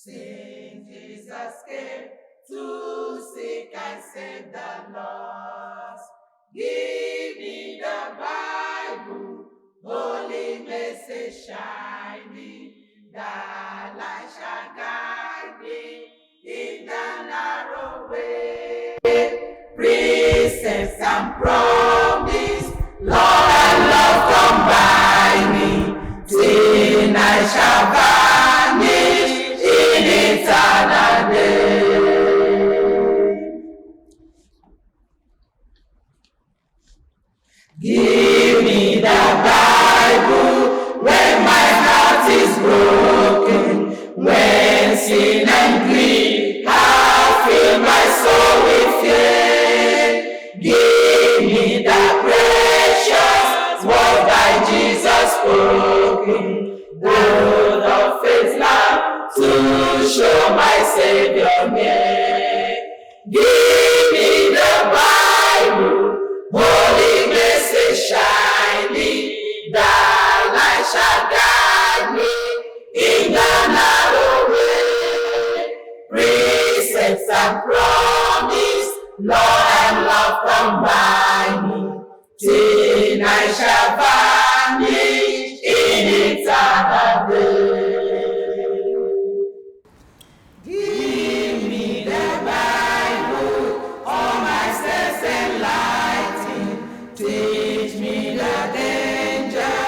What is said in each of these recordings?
Sing Jesus came to seek and save the lost. Give me the Bible, holy message shining, that light shall guide me in the narrow way. Precepts and promise, Lord and love combine me, till I shall vanish in eternal day. Give me the Bible when my heart is broken, when sin and greed have filled my soul with fear. Give me the precious word by Jesus spoken, word of faith now to show my Savior near. Give me the Bible, holy message shining, that light shall guide me in the narrow way. Precepts and promise, Lord and love combine me, till I shall vanish in eternal day. Give me the Bible, all my steps enlighten. Teach me the danger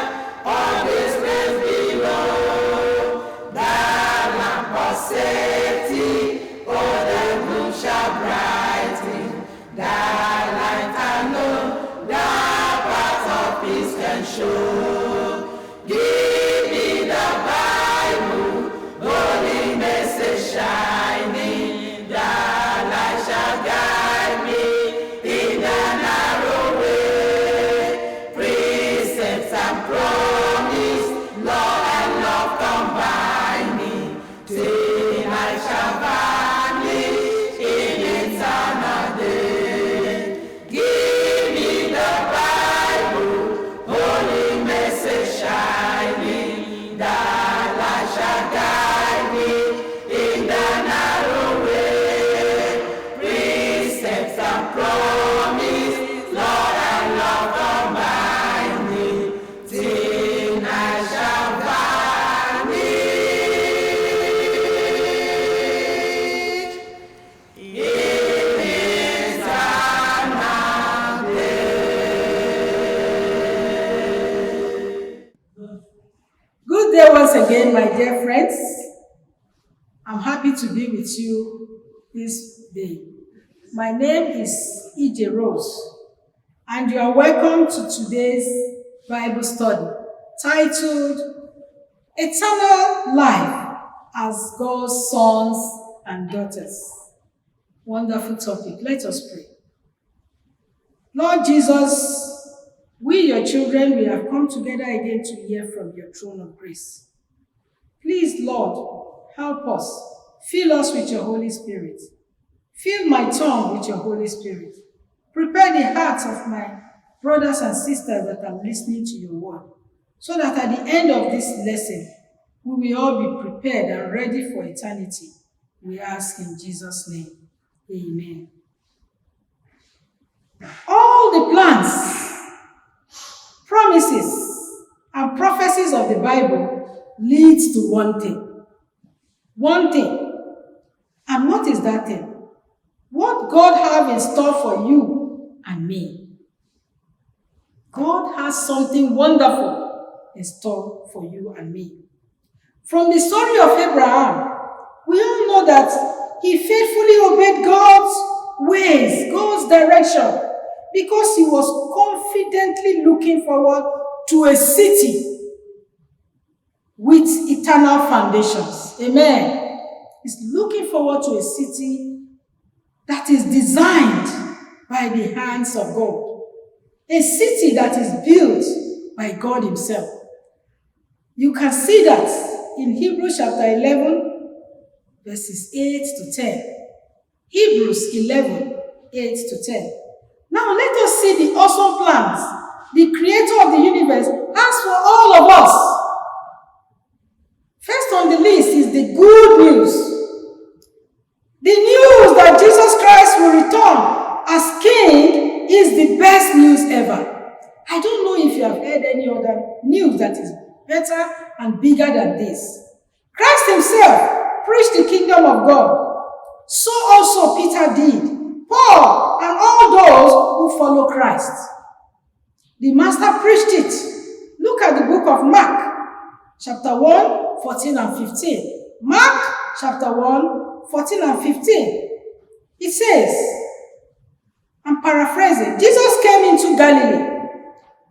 of this race below. That lamp of safety, oh, the moon shall brighten. That light I know, that path of peace can show. Give me the Bible, holy message shining, that light shall guide me in the narrow way. Precepts and promise, Lord and love combine me, till I shall vanish in eternal day. Give me the Bible, holy message shining, that light shall guide me in the narrow way. Precepts and promise, Lord and love combine me, till I shall vanish in eternal day. Good day once again, my dear friends. I'm happy to be with you this day. My name is E.J. Rose, and you are welcome to today's Bible study titled Eternal Life as God's Sons and Daughters. Wonderful topic. Let us pray. Lord Jesus, we, your children, we have come together again to hear from your throne of grace. Please, Lord, help us. Fill us with your Holy Spirit. Fill my tongue with your Holy Spirit. Prepare the hearts of my brothers and sisters that are listening to your word, so that at the end of this lesson, we will all be prepared and ready for eternity. We ask in Jesus' name. Amen. All the plans, promises, and prophecies of the Bible leads to one thing. One thing. And what is that thing? What God have in store for you and me. God has something wonderful in store for you and me. From the story of Abraham, we all know that he faithfully obeyed God's ways, God's direction, because he was confidently looking forward to a city with eternal foundations. Amen. He's looking forward to a city that is designed by the hands of God. A city that is built by God himself. You can see that in Hebrews chapter 11, verses 8 to 10. Hebrews 11, 8 to 10. Now let us see the awesome plans the creator of the universe has for all of us. First on the list is is the good news. The news that Jesus Christ will return as King is the best news ever. I don't know if you have heard any other news that is better and bigger than this. Christ himself preached the kingdom of God. So also Peter did, Paul, and all those who follow Christ. The Master preached it. Look at the book of Mark, chapter 1, 14 and 15. Mark, chapter 1, 14 and 15. It says, I'm paraphrasing, Jesus came into Galilee,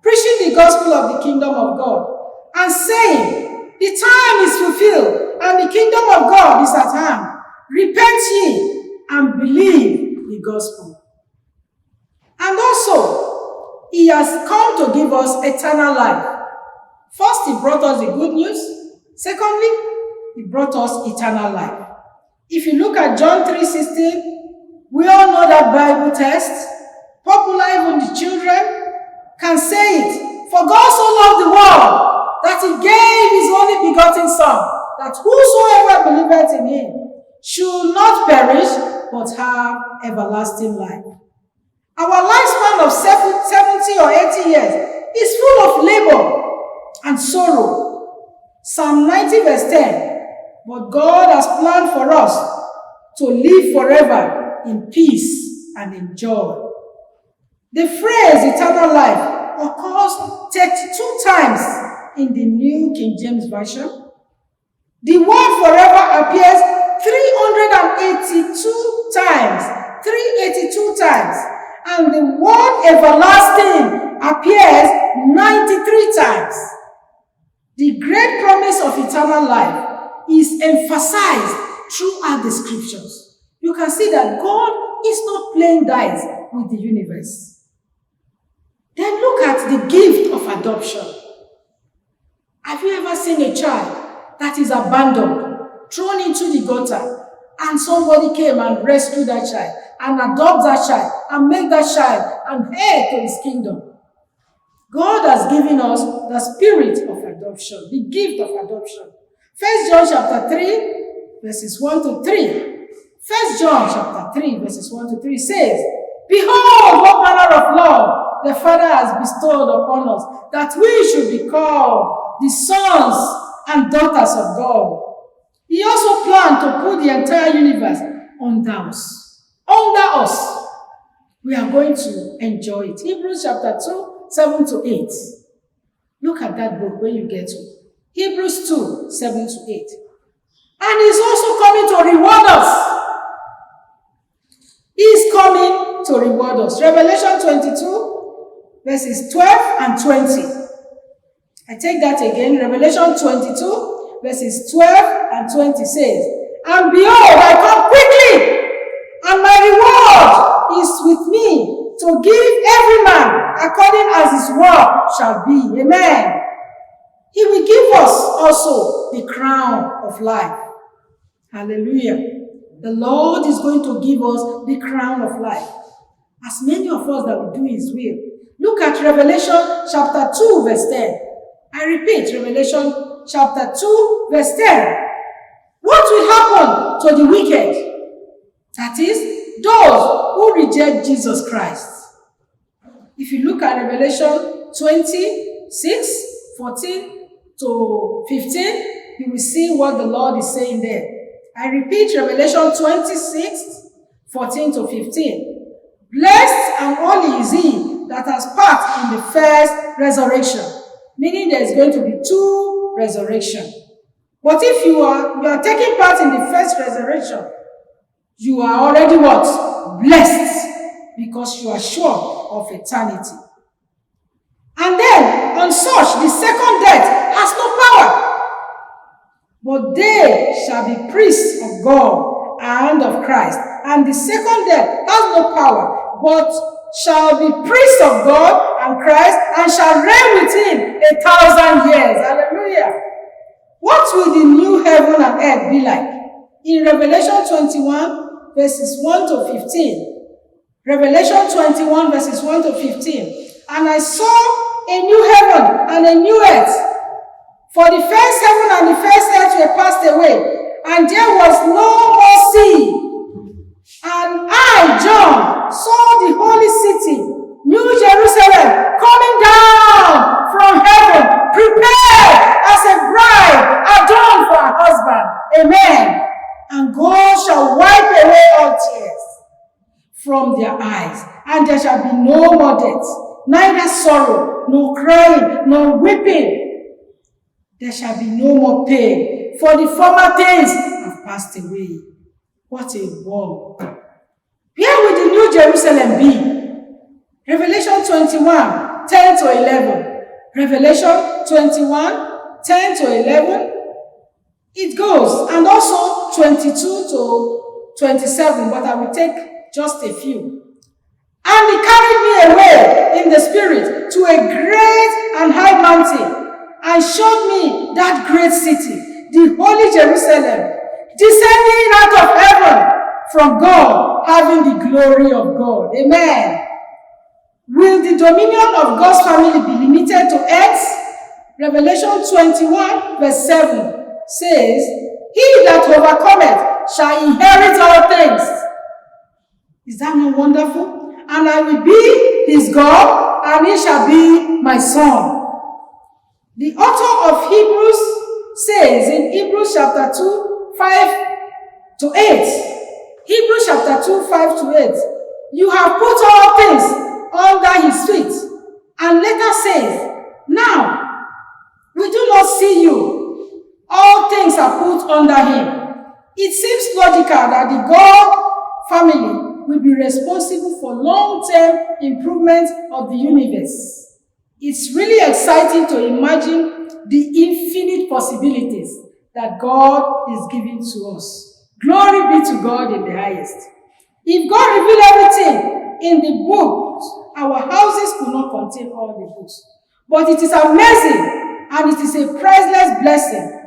preaching the gospel of the kingdom of God, and saying, the time is fulfilled, and the kingdom of God is at hand. Repent ye, and believe the gospel. And also, he has come to give us eternal life. First, he brought us the good news. Secondly, he brought us eternal life. If you look at John 3:16, we all know that Bible text. Popular, even the children can say it. For God so loved the world that he gave his only begotten Son, that whosoever believeth in him should not perish, but have everlasting life. Our lifespan of 70 or 80 years is full of labor and sorrow. Psalm 90 verse 10, but God has planned for us to live forever in peace and in joy. The phrase eternal life occurs 32 times in the New King James Version. The word forever appears 382 times. 382 times. And the word everlasting appears 93 times. The great promise of eternal life is emphasized throughout the scriptures. You can see that God is not playing dice with the universe. Then look at the gift of adoption. Have you ever seen a child that is abandoned, thrown into the gutter, and somebody came and rescued that child, and adopt that child, and make that child an heir to his kingdom? God has given us the spirit of adoption, the gift of adoption. 1 John chapter 3, verses 1 to 3. 1 John chapter 3, verses 1 to 3 says, behold, what manner of love the Father has bestowed upon us, that we should be called the sons and daughters of God. He also planned to put the entire universe under us. Under us. We are going to enjoy it. Hebrews chapter 2, 7 to 8. Look at that book when you get to Hebrews 2, 7 to 8. And he's also coming to reward us. He's coming to reward us. Revelation 22, verses 12 and 20. I take that again. Revelation 22, verses 12 and 20 says, and behold, I come quickly, and my reward is with me to give every man according as his work shall be. Amen. He will give us also the crown of life. Hallelujah. The Lord is going to give us the crown of life. As many of us that will do his will. Look at Revelation chapter 2 verse 10. I repeat, Revelation chapter 2 verse 10. What will happen to the wicked? That is, those who reject Jesus Christ. If you look at Revelation 26, 14 to 15, you will see what the Lord is saying there. I repeat, Revelation 26, 14 to 15. Blessed and holy is he that has part in the first resurrection. Meaning there is going to be two resurrections. But if you are taking part in the first resurrection, you are already what? Blessed. Because you are sure of eternity. And then, on such, the second death has no power. But they shall be priests of God and of Christ. And the second death has no power, but shall be priests of God and Christ, and shall reign with him 1,000 years. Hallelujah. What will the new heaven and earth be like? In Revelation 21, verses 1 to 15. Revelation 21, verses 1 to 15. And I saw a new heaven and a new earth. For the first heaven and the first earth were passed away, and there was no more sea. And I, John, saw the holy city, New Jerusalem, coming down from heaven, prepared as a bride adorned for her husband. Amen. And God shall wipe away all tears from their eyes, and there shall be no more death, neither sorrow, nor crying, nor weeping. There shall be no more pain, for the former things have passed away. What a war. Where will the New Jerusalem be? Revelation 21, 10 to 11. Revelation 21, 10 to 11. It goes, and also 22 to 27, but I will take just a few. And he carried me away in the spirit to a great and high mountain, and showed me that great city, the holy Jerusalem, descending out of heaven from God, having the glory of God. Amen. Will the dominion of God's family be limited to earth? Revelation 21 verse 7 says, he that overcometh shall inherit all things. Is that not wonderful? And I will be his God, and he shall be my son. The author of Hebrews says in Hebrews chapter 2, 5 to 8, Hebrews chapter 2, 5 to 8, you have put all things under his feet. And later says, now, we do not see you. All things are put under him. It seems logical that the God family will be responsible for long-term improvement of the universe. It's really exciting to imagine the infinite possibilities that God is giving to us. Glory be to God in the highest. If God revealed everything in the books, our houses could not contain all the books. But it is amazing, and it is a priceless blessing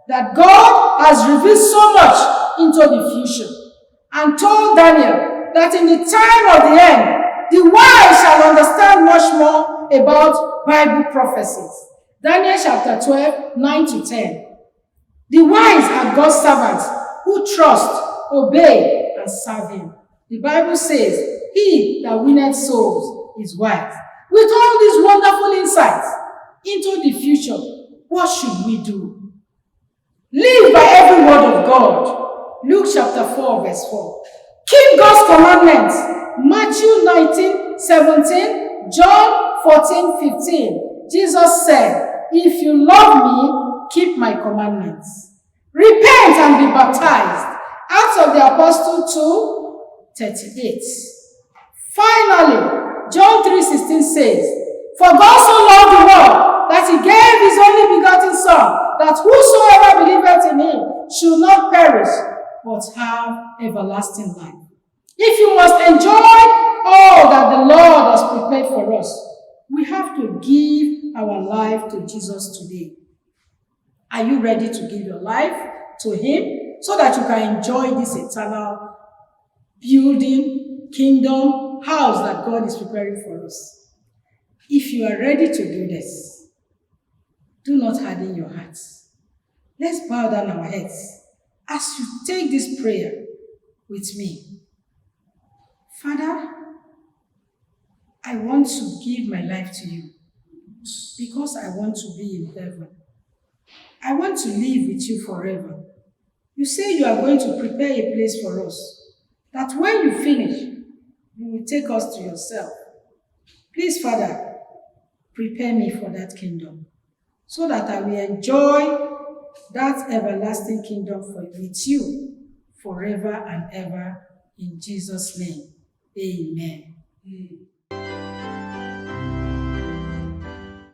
that God has revealed so much into the future, and told Daniel that in the time of the end, the wise shall understand much more about Bible prophecies. Daniel chapter 12, 9 to 10. The wise are God's servants who trust, obey, and serve him. The Bible says, he that winneth souls is wise. With all these wonderful insights into the future, what should we do? Live by every word of God. Luke chapter 4, verse 4. Keep God's commandments. Matthew 19, 17, John 14, 15. Jesus said, if you love me, keep my commandments. Repent and be baptized. Acts of the Apostle 2, 38. Finally, John 3:16 says, for God so loved the world that he gave his only begotten Son, that whosoever believeth in him should not perish, but have everlasting life. If you must enjoy all that the Lord has prepared for us, we have to give our life to Jesus today. Are you ready to give your life to him so that you can enjoy this eternal building, kingdom, house that God is preparing for us? If you are ready to do this, do not harden your hearts. Let's bow down our heads as you take this prayer with me. Father, I want to give my life to you because I want to be in heaven. I want to live with you forever. You say you are going to prepare a place for us, that when you finish, you will take us to yourself. Please, Father, prepare me for that kingdom so that I will enjoy that everlasting kingdom with you forever and ever. In Jesus' name, amen.